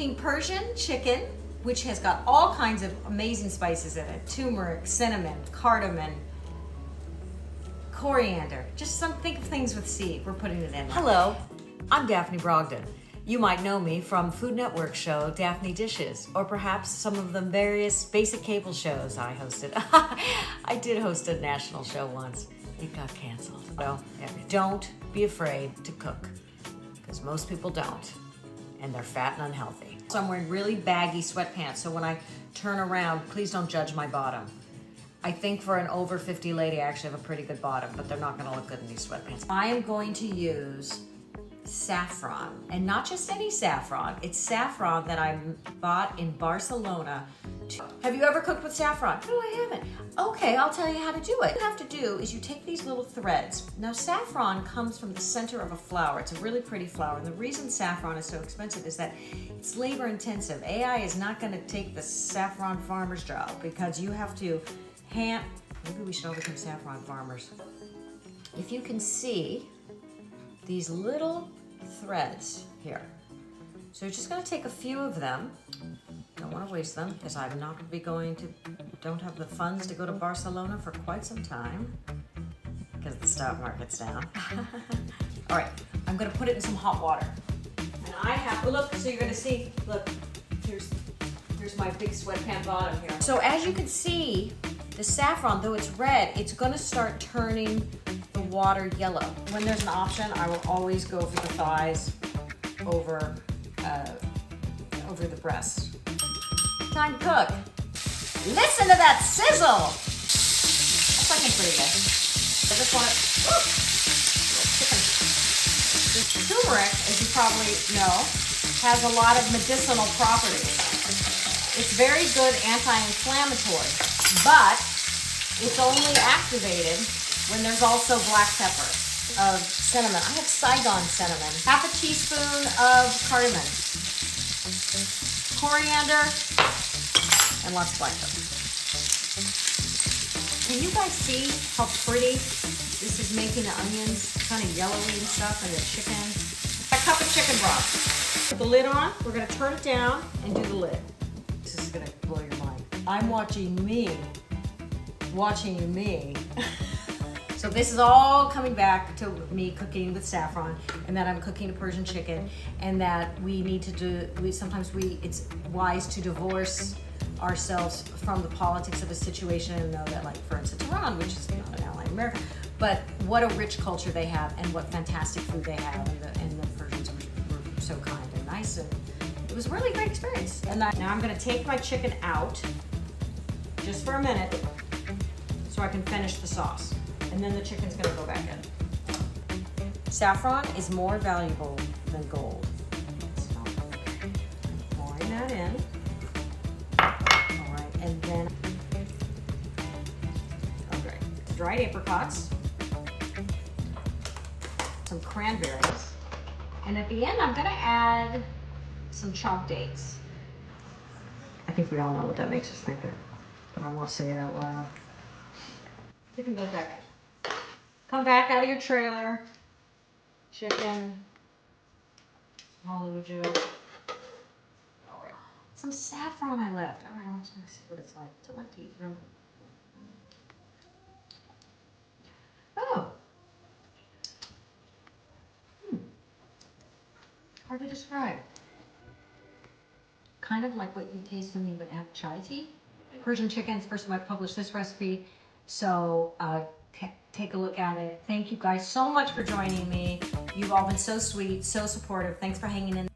cooking Persian chicken, which has got all kinds of amazing spices in it. Turmeric, cinnamon, cardamom, coriander. Just think of things with C. We're putting it in. Hello, I'm Daphne Brogden. You might know me from Food Network show Daphne Dishes, or perhaps some of the various basic cable shows I hosted. I did host a national show once. It got canceled. Well, don't be afraid to cook, because most people don't, and they're fat and unhealthy. So I'm wearing really baggy sweatpants, so when I turn around, please don't judge my bottom. I think for an over 50 lady, I actually have a pretty good bottom, but they're not gonna look good in these sweatpants. I am going to use saffron, and not just any saffron. It's saffron that I bought in Barcelona. Have you ever cooked with saffron? No, I haven't. Okay, I'll tell you how to do it. What you have to do is you take these little threads. Now, saffron comes from the center of a flower. It's a really pretty flower, and the reason saffron is so expensive is that it's labor intensive. AI is not gonna take the saffron farmer's job, because you have to maybe we should all become saffron farmers. If you can see these little threads here. So you're just gonna take a few of them. Don't wanna waste them, because I'm not gonna be don't have the funds to go to Barcelona for quite some time, because the stock market's down. All right, I'm gonna put it in some hot water. And I have, look, so you're gonna see, look, here's my big sweatpant bottom here. So as you can see, the saffron, though it's red, it's gonna start turning the water yellow. When there's an option, I will always go for the thighs over the breast. Time to cook. Listen to that sizzle. That's looking pretty good. I just want chicken. This turmeric, as you probably know, has a lot of medicinal properties. It's very good anti-inflammatory, but it's only activated when there's also black pepper of cinnamon. I have Saigon cinnamon. Half a teaspoon of cardamom, coriander, and lots of black pepper. Can you guys see how pretty this is making the onions kind of yellowy and stuff, and the chicken? A cup of chicken broth. Put the lid on. We're gonna turn it down and do the lid. This is gonna blow your mind. I'm watching me. So this is all coming back to me cooking with saffron, and that I'm cooking a Persian chicken, and that we need to do, it's wise to divorce ourselves from the politics of a situation and know that, like, for instance, Iran, which is not an ally of America, but what a rich culture they have, and what fantastic food they have, and the Persians were so kind and nice, and it was a really great experience. And now I'm gonna take my chicken out just for a minute so I can finish the sauce. And then the chicken's gonna go back in. Saffron is more valuable than gold. So, pouring that in. All right, and then, okay, dried apricots, some cranberries, and at the end I'm gonna add some chopped dates. I think we all know what that makes us think of, but I won't say it out loud. You can go back. Come back out of your trailer. Chicken. Olive oil. All right. Some saffron I left. All right, I'm just gonna see what it's like. It's in my teeth room. Oh. Hard to describe. Kind of like what you taste when you would have chai tea. Persian chicken is the first time I published this recipe. So take a look at it. Thank you guys so much for joining me. You've all been so sweet, so supportive. Thanks for hanging in.